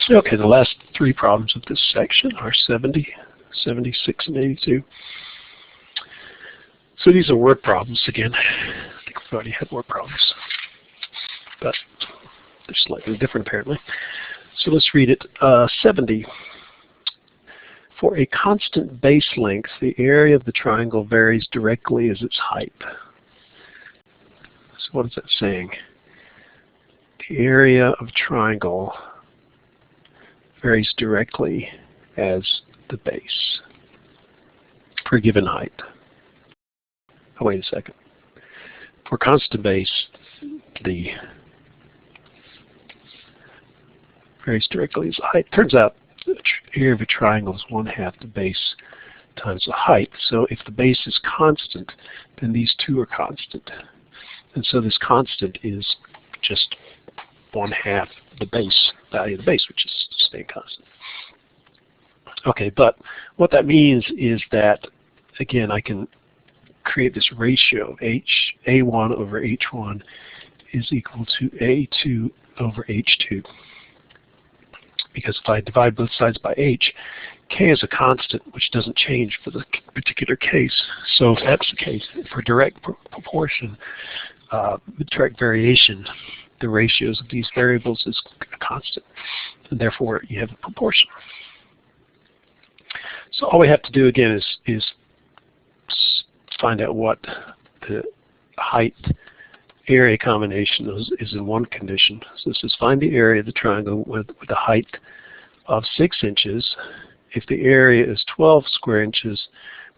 Okay, the last three problems of this section are 70, 76, and 82. So these are word problems again. I think we've already had word problems, but they're slightly different apparently. So let's read it. 70. For a constant base length, the area of the triangle varies directly as its height. So what is that saying? The area of triangle varies directly as the base per given height. Oh, wait a second. For constant base, the varies directly as the height. Turns out the area of a triangle is 1/2 the base times the height. So if the base is constant, then these two are constant. And so this constant is just 1/2 the base value of the base, which is staying constant. Okay, but what that means is that, again, I can create this ratio. A1 over H1 is equal to A2 over H2. Because if I divide both sides by H, K is a constant which doesn't change for the particular case. So if that's the case, for direct proportion, direct variation, the ratios of these variables is a constant, and therefore you have a proportion. So all we have to do again is find out what the height area combination is in one condition. So this is find the area of the triangle with a height of 6 inches if the area is 12 square inches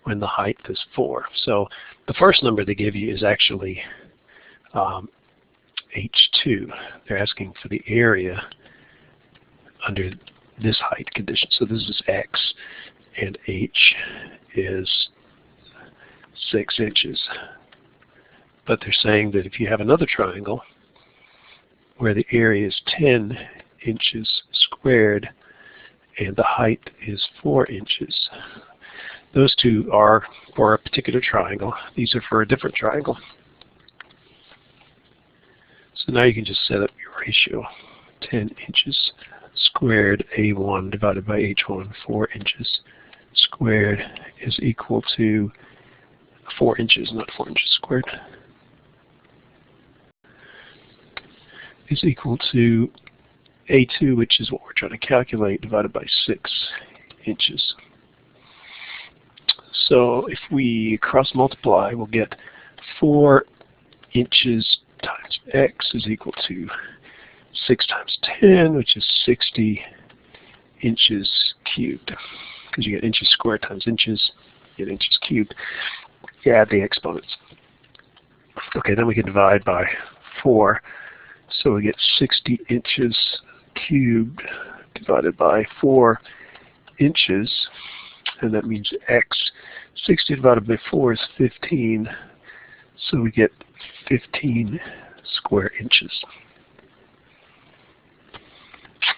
when the height is 4. So the first number they give you is actually H2. They're asking for the area under this height condition. So this is X and H is 6 inches. But they're saying that if you have another triangle where the area is 10 inches squared and the height is 4 inches, those two are for a particular triangle. These are for a different triangle. So now you can just set up your ratio. 10 inches squared A1 divided by H1, 4 inches squared is equal to 4 inches, not 4 inches squared, is equal to A2, which is what we're trying to calculate, divided by 6 inches. So if we cross multiply, we'll get 4 inches times X is equal to 6 times 10, which is 60 inches cubed. Because you get inches squared times inches, you get inches cubed. You add the exponents. Okay, then we can divide by 4. So we get 60 inches cubed divided by 4 inches, and that means X. 60 divided by 4 is 15, so we get 15 square inches.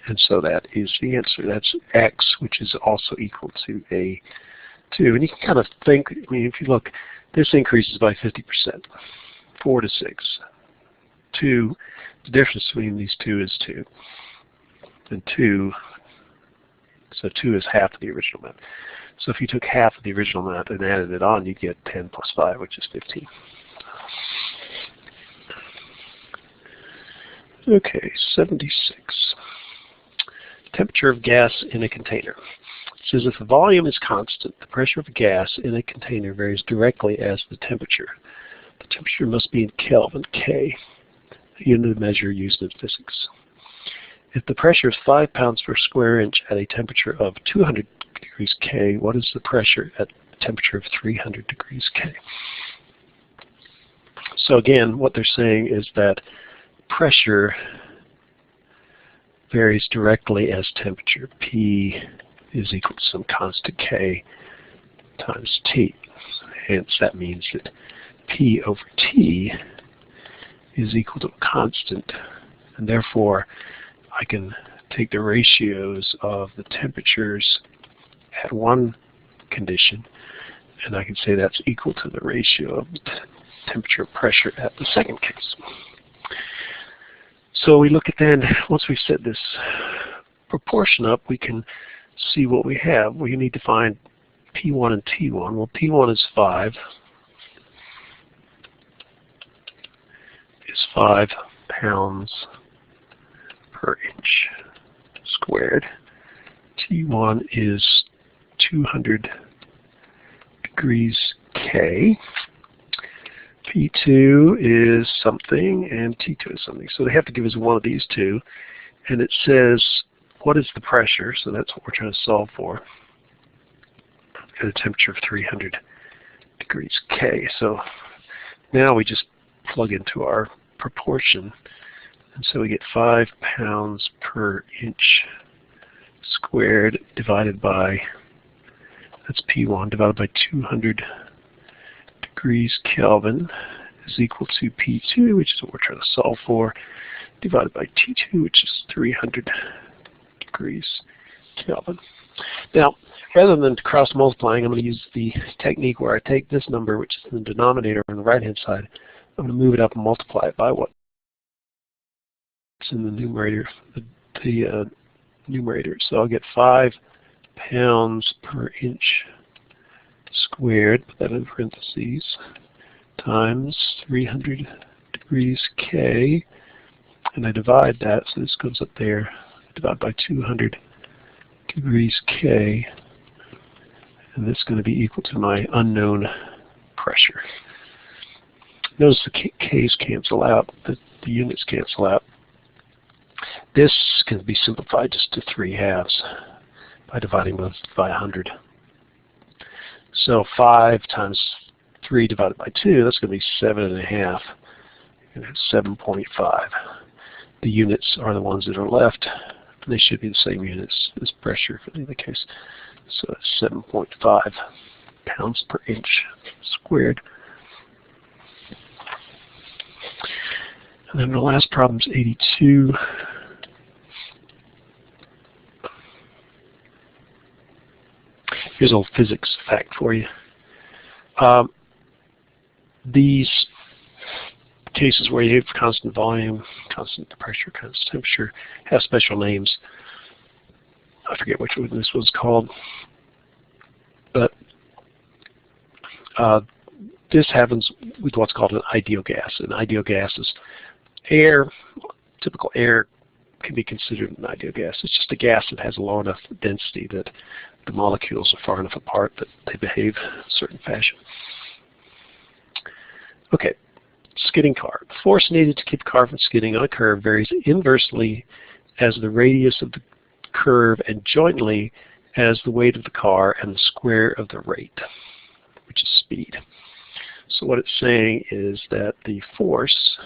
And so that is the answer. That's X, which is also equal to A2. And you can kind of think, I mean, if you look, this increases by 50%, 4 to 6. 2, the difference between these two is 2. And 2, so 2 is half of the original amount. So if you took half of the original amount and added it on, you get 10 plus 5, which is 15. Okay, 76. Temperature of gas in a container. It says if the volume is constant, the pressure of gas in a container varies directly as the temperature. The temperature must be in Kelvin, K, a unit of measure used in physics. If the pressure is 5 pounds per square inch at a temperature of 200 degrees K, what is the pressure at a temperature of 300 degrees K? So again, what they're saying is that pressure varies directly as temperature. P is equal to some constant K times T. Hence that means that P over T is equal to a constant, and therefore I can take the ratios of the temperatures at one condition, and I can say that's equal to the ratio of the temperature of pressure at the second case. So we look at then, once we've set this proportion up, we can see what we have. We need to find P1 and T1. Well, P1 is 5 pounds per inch squared. T1 is 200 degrees K. P2 is something, and T2 is something. So they have to give us one of these two. And it says, what is the pressure? So that's what we're trying to solve for, at a temperature of 300 degrees K. So now we just plug into our proportion. And so we get 5 pounds per inch squared divided by, that's P1, divided by 200 degrees Kelvin is equal to P2, which is what we're trying to solve for, divided by T2, which is 300 degrees Kelvin. Now, rather than cross multiplying, I'm going to use the technique where I take this number, which is in the denominator on the right-hand side, I'm going to move it up and multiply it by what's in the numerator, the numerator. So I'll get 5 pounds per inch squared, put that in parentheses, times 300 degrees K, and I divide that, so this goes up there, divide by 200 degrees K, and this is going to be equal to my unknown pressure. Notice the K's cancel out, the units cancel out. This can be simplified just to 3/2 by dividing both by 100. So 5 times 3 divided by 2, that's going to be 7.5, and that's 7.5. The units are the ones that are left, and they should be the same units as pressure for the other case. So that's 7.5 pounds per inch squared. And then the last problem is 82. Here's a little physics fact for you. These cases where you have constant volume, constant pressure, constant temperature have special names. I forget which one this was called. But this happens with what's called an ideal gas. An ideal gas is air. Typical air can be considered an ideal gas. It's just a gas that has a low enough density that the molecules are far enough apart that they behave in a certain fashion. Okay, skidding car. The force needed to keep the car from skidding on a curve varies inversely as the radius of the curve and jointly as the weight of the car and the square of the rate, which is speed. So what it's saying is that the force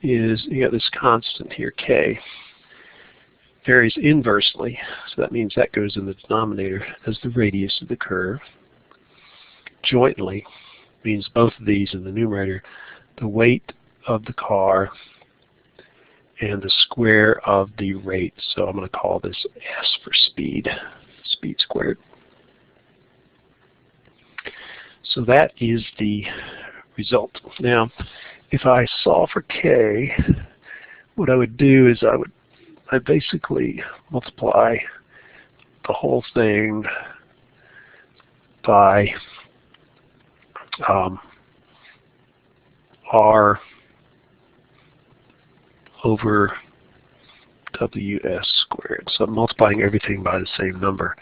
is, you got this constant here, K, varies inversely, so that means that goes in the denominator as the radius of the curve. Jointly means both of these in the numerator, the weight of the car and the square of the rate. So I'm going to call this S for speed, speed squared. So that is the result. Now, if I solve for K, what I would do is I basically multiply the whole thing by R over WS squared. So I'm multiplying everything by the same number.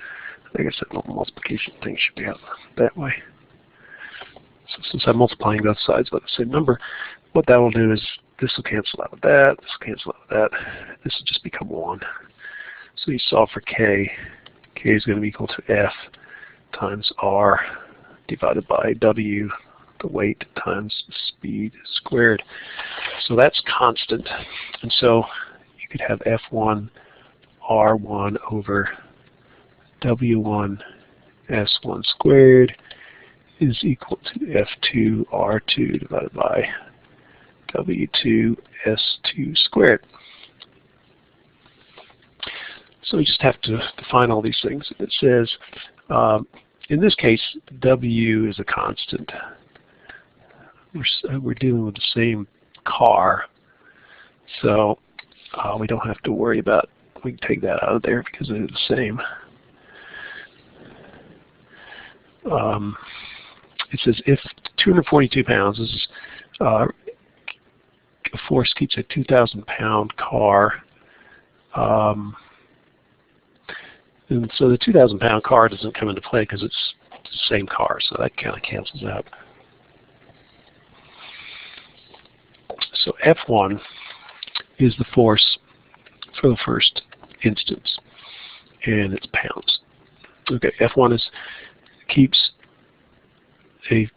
I guess that little multiplication thing should be out that way. So since I'm multiplying both sides by the same number, what that will do is this will cancel out with that, this will cancel out with that, this will just become 1. So you solve for K. K is going to be equal to F times R divided by W, the weight, times the speed squared. So that's constant. And so you could have F1 R1 over W1 S1 squared is equal to F2 R2 divided by W2 S2 squared. So we just have to define all these things. It says, in this case, W is a constant. We're dealing with the same car, so we don't have to worry about We can take that out of there because they're the same. It says if 242 pounds is a force keeps a 2,000-pound car, and so the 2,000-pound car doesn't come into play because it's the same car, so that kind of cancels out. So F1 is the force for the first instance, and it's pounds. Okay, F1 keeps a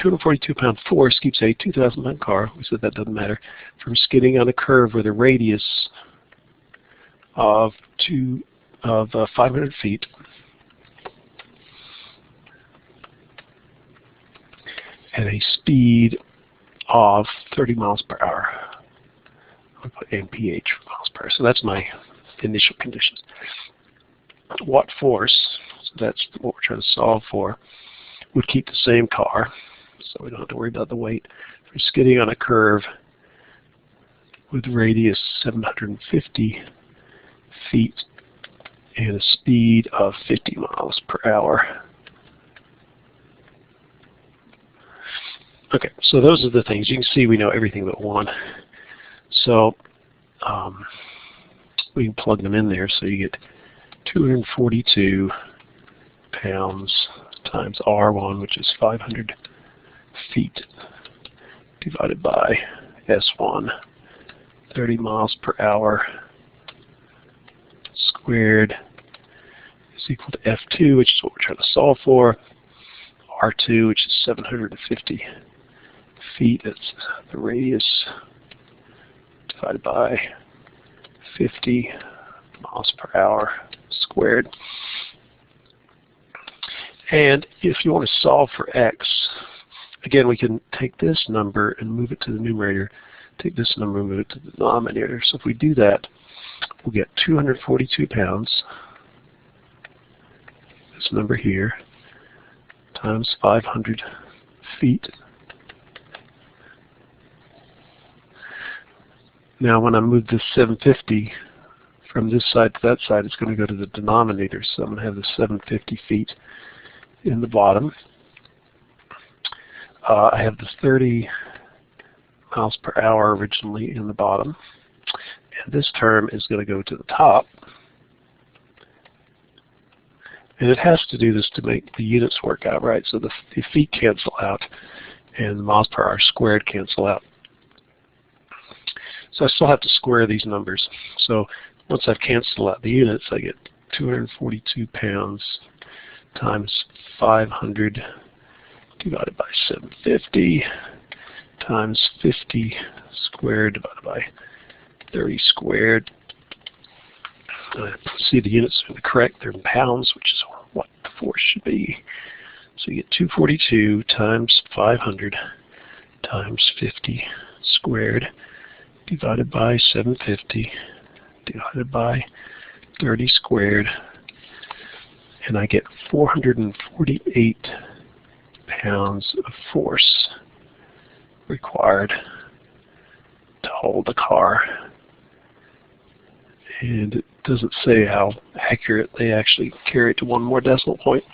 242-pound force keeps a 2,000-pound car, we said that doesn't matter, from skidding on a curve with a radius of 500 feet at a speed of 30 miles per hour. I'll put mph for miles per hour. So that's my initial conditions. What force, so that's what we're trying to solve for, would keep the same car, so we don't have to worry about the weight, for skidding on a curve with radius 750 feet and a speed of 50 miles per hour. Okay, so those are the things. You can see we know everything but one. So we can plug them in there, so you get 242 pounds times R1, which is 500 feet, divided by S1, 30 miles per hour squared, is equal to F2, which is what we're trying to solve for, R2, which is 750 feet, that's the radius, divided by 50 miles per hour squared. And if you want to solve for x, again, we can take this number and move it to the numerator, take this number and move it to the denominator. So if we do that, we'll get 242 pounds, this number here, times 500 feet. Now when I move this 750 from this side to that side, it's going to go to the denominator, so I'm going to have the 750 feet in the bottom. I have this 30 miles per hour originally in the bottom, and this term is going to go to the top. And it has to do this to make the units work out, right? So the feet cancel out and the miles per hour squared cancel out. So I still have to square these numbers. So once I've canceled out the units, I get 242 pounds times 500 divided by 750 times 50 squared divided by 30 squared. See, the units are correct. They're in pounds, which is what the force should be. So you get 242 times 500 times 50 squared divided by 750 divided by 30 squared, and I get 448 pounds of force required to hold the car. And it doesn't say how accurate they actually carry it to one more decimal point.